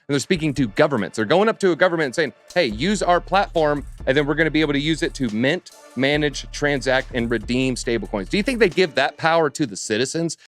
they're speaking to governments. They're going up to a government and saying, hey, use our platform, and then we're going to be able to use it to mint, manage, transact, and redeem stablecoins. Do you think they give that power to the citizens?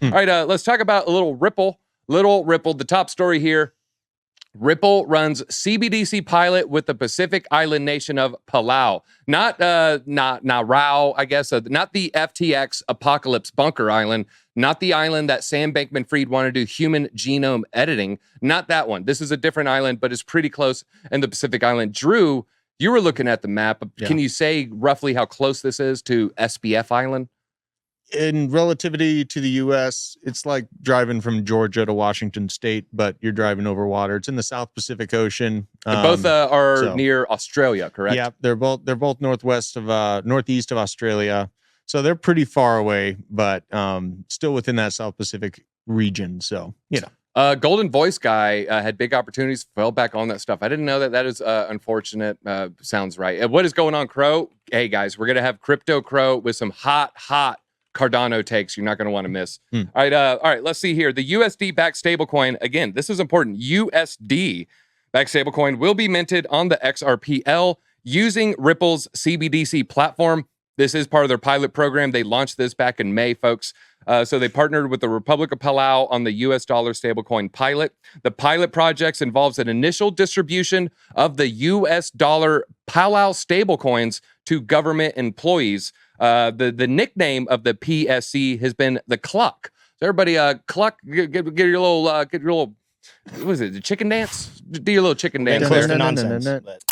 All right, let's talk about a little Ripple. The top story here. Ripple runs CBDC pilot with the Pacific Island nation of Palau. Not Nauru, I guess. Not the FTX Apocalypse Bunker Island. Not the island that Sam Bankman-Fried wanted to do human genome editing. Not that one. This is a different island, but it's pretty close in the Pacific Island. Drew, you were looking at the map. Yeah. Can you say roughly how close this is to SBF Island? In relativity to the U.S., it's like driving from Georgia to Washington State, but you're driving over water. It's in the South Pacific Ocean. Both are near Australia, correct? Yeah, they're both northeast of Australia, so they're pretty far away, but still within that South Pacific region. So Golden Voice guy had big opportunities, fell back on that stuff. I didn't know that. That is unfortunate. Sounds right. What is going on, Crow? Hey guys, we're gonna have Crypto Crow with some hot Cardano takes you're not going to want to miss. All right, let's see here. The USD-backed stablecoin, again, this is important. USD-backed stablecoin will be minted on the XRPL using Ripple's CBDC platform. This is part of their pilot program. They launched this back in May, folks. So they partnered with the Republic of Palau on the US dollar stablecoin pilot. The pilot projects involves an initial distribution of the US dollar Palau stablecoins to government employees. The nickname of the PSC has been the Cluck. So everybody, Cluck, get your little, what was it? The chicken dance? Do your little chicken dance there. Nonsense.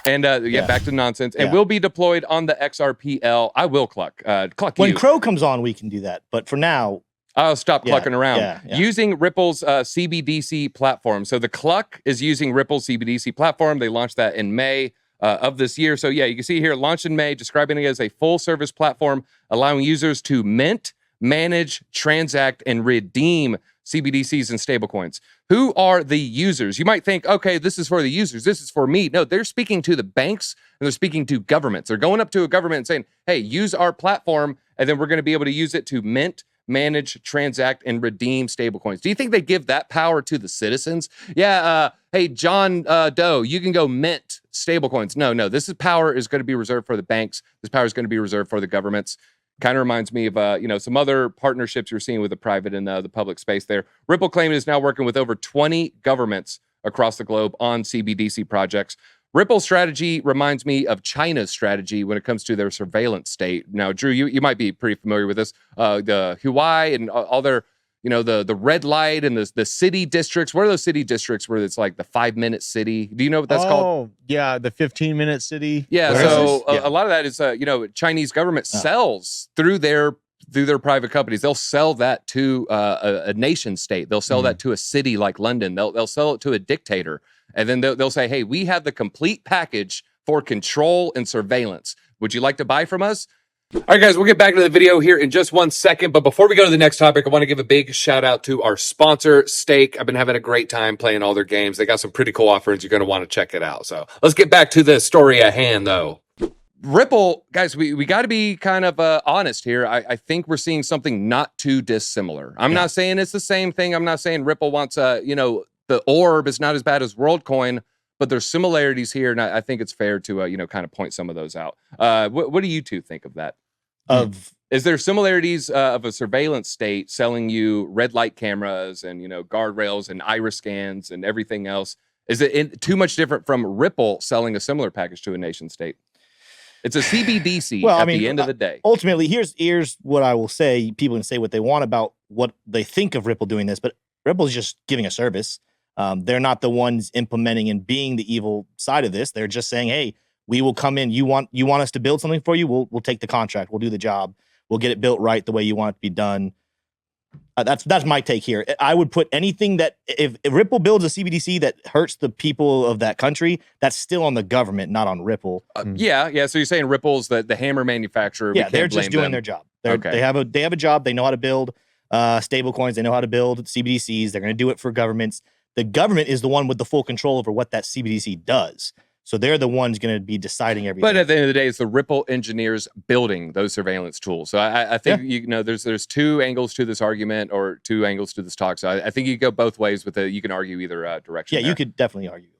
And back to nonsense. And will be deployed on the XRPL. I will Cluck. Cluck when you. Crow comes on, we can do that. But for now, I'll stop clucking around. Using Ripple's CBDC platform. So the Cluck is using Ripple's CBDC platform. They launched that in May of this year. So you can see here, launched in May, describing it as a full service platform, allowing users to mint, manage, transact, and redeem CBDCs and stablecoins. Who are the users? You might think, okay, this is for the users. This is for me. No, they're speaking to the banks and they're speaking to governments. They're going up to a government and saying, hey, use our platform, and then we're going to be able to use it to mint, manage, transact, and redeem stablecoins. Do you think they give that power to the citizens? Hey, John Doe, you can go mint stablecoins. No, this power is going to be reserved for the banks. This power is going to be reserved for the governments. Kind of reminds me of, some other partnerships you're seeing with the private and the public space there. Ripple claimed it is now working with over 20 governments across the globe on CBDC projects. Ripple's strategy reminds me of China's strategy when it comes to their surveillance state. Now, Drew, you might be pretty familiar with this. The Huawei and all their, the red light and the city districts. What are those city districts where it's like the 5-minute city? Do you know what that's called? Oh, yeah, the 15-minute city. Yeah, so a lot of that is, Chinese government sells through their private companies. They'll sell that to a nation state. They'll sell that to a city like London. They'll sell it to a dictator. And then they'll say, hey, we have the complete package for control and surveillance. Would you like to buy from us? All right, guys, we'll get back to the video here in just 1 second. But before we go to the next topic, I want to give a big shout out to our sponsor, Stake. I've been having a great time playing all their games. They got some pretty cool offerings. You're going to want to check it out. So let's get back to the story at hand, though. Ripple, guys, we got to be kind of honest here. I think we're seeing something not too dissimilar. I'm not saying it's the same thing. I'm not saying Ripple wants the orb is not as bad as WorldCoin, but there's similarities here, and I think it's fair to kind of point some of those out. What do you two think of that? Is there similarities of a surveillance state selling you red light cameras and guardrails and iris scans and everything else? Is it too much different from Ripple selling a similar package to a nation state? It's a CBDC the end of the day. Ultimately, here's what I will say. People can say what they want about what they think of Ripple doing this, but Ripple's just giving a service. They're not the ones implementing and being the evil side of this. They're just saying, hey, we will come in. You want us to build something for you? We'll take the contract. We'll do the job. We'll get it built right the way you want it to be done. That's my take here. I would put anything that if Ripple builds a CBDC that hurts the people of that country, that's still on the government, not on Ripple. Yeah. So you're saying Ripple's the hammer manufacturer? Yeah, they're just doing their job. They have a job. They know how to build stable coins. They know how to build CBDCs. They're going to do it for governments. The government is the one with the full control over what that CBDC does. So they're the ones going to be deciding everything. But at the end of the day, it's the Ripple engineers building those surveillance tools. So I think there's two angles to this argument or two angles to this talk. So I think you go both ways with it. You can argue either direction. Yeah, there. You could definitely argue.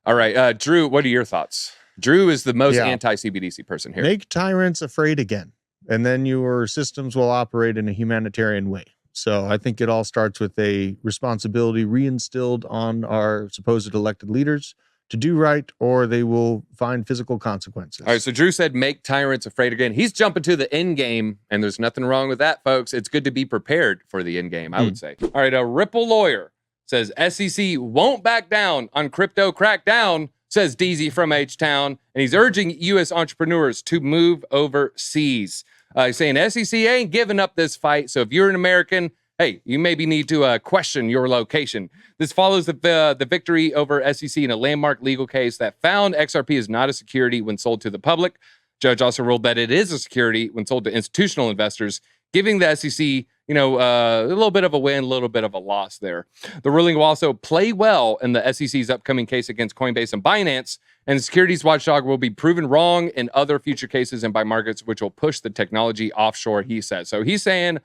All right, Drew, what are your thoughts? Drew is the most anti-CBDC person here. Make tyrants afraid again, and then your systems will operate in a humanitarian way. So I think it all starts with a responsibility reinstilled on our supposed elected leaders to do right, or they will find physical consequences. All right, so Drew said, make tyrants afraid again. He's jumping to the end game, and there's nothing wrong with that, folks. It's good to be prepared for the end game, I would say. All right, a Ripple lawyer says SEC won't back down on crypto crackdown, says DZ from H-Town, and he's urging U.S. entrepreneurs to move overseas. He's saying SEC ain't giving up this fight, so if you're an American, hey, you maybe need to question your location. This follows the victory over SEC in a landmark legal case that found XRP is not a security when sold to the public. Judge also ruled that it is a security when sold to institutional investors, giving the SEC, a little bit of a win, a little bit of a loss there. The ruling will also play well in the SEC's upcoming case against Coinbase and Binance, and the securities watchdog will be proven wrong in other future cases and by markets, which will push the technology offshore, he said. So he's saying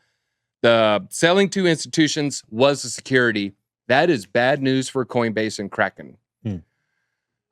the selling to institutions was a security. That is bad news for Coinbase and Kraken.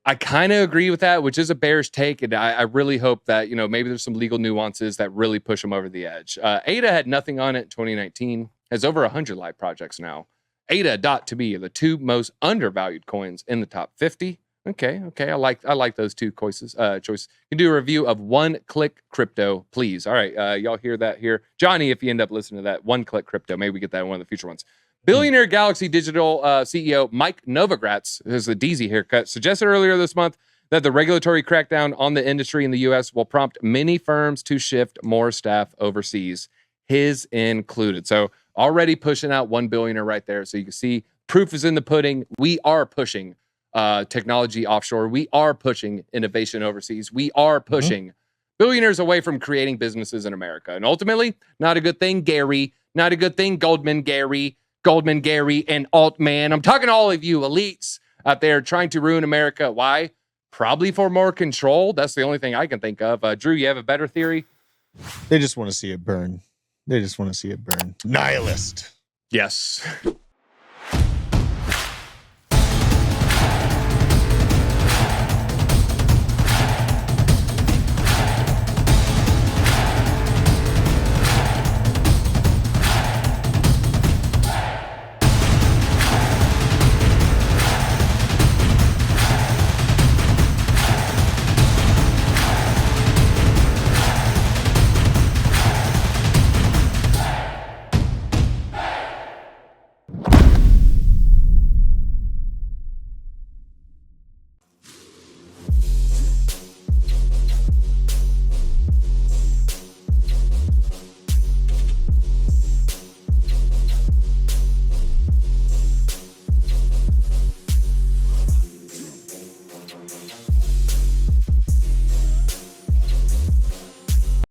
I kind of agree with that, which is a bearish take. And I really hope that, maybe there's some legal nuances that really push them over the edge. ADA had nothing on it in 2019, has over 100 live projects now. ADA, to be the two most undervalued coins in the top 50. Okay. I like those two choices. You can do a review of One Click Crypto, please. All right, y'all hear that here, Johnny? If you end up listening to that, One Click Crypto, maybe we get that in one of the future ones. Billionaire Galaxy Digital CEO Mike Novogratz, who's a DZ haircut, suggested earlier this month that the regulatory crackdown on the industry in the U.S. will prompt many firms to shift more staff overseas, his included. So already pushing out $1 billion right there. So you can see proof is in the pudding. We are pushing technology offshore. We are pushing innovation overseas. We are pushing billionaires away from creating businesses in America. And ultimately, not a good thing, Gary. Not a good thing, Goldman Gary, and Altman. I'm talking to all of you elites out there trying to ruin America. Why? Probably for more control. That's the only thing I can think of. Drew, you have a better theory? They just want to see it burn. Nihilist. Yes.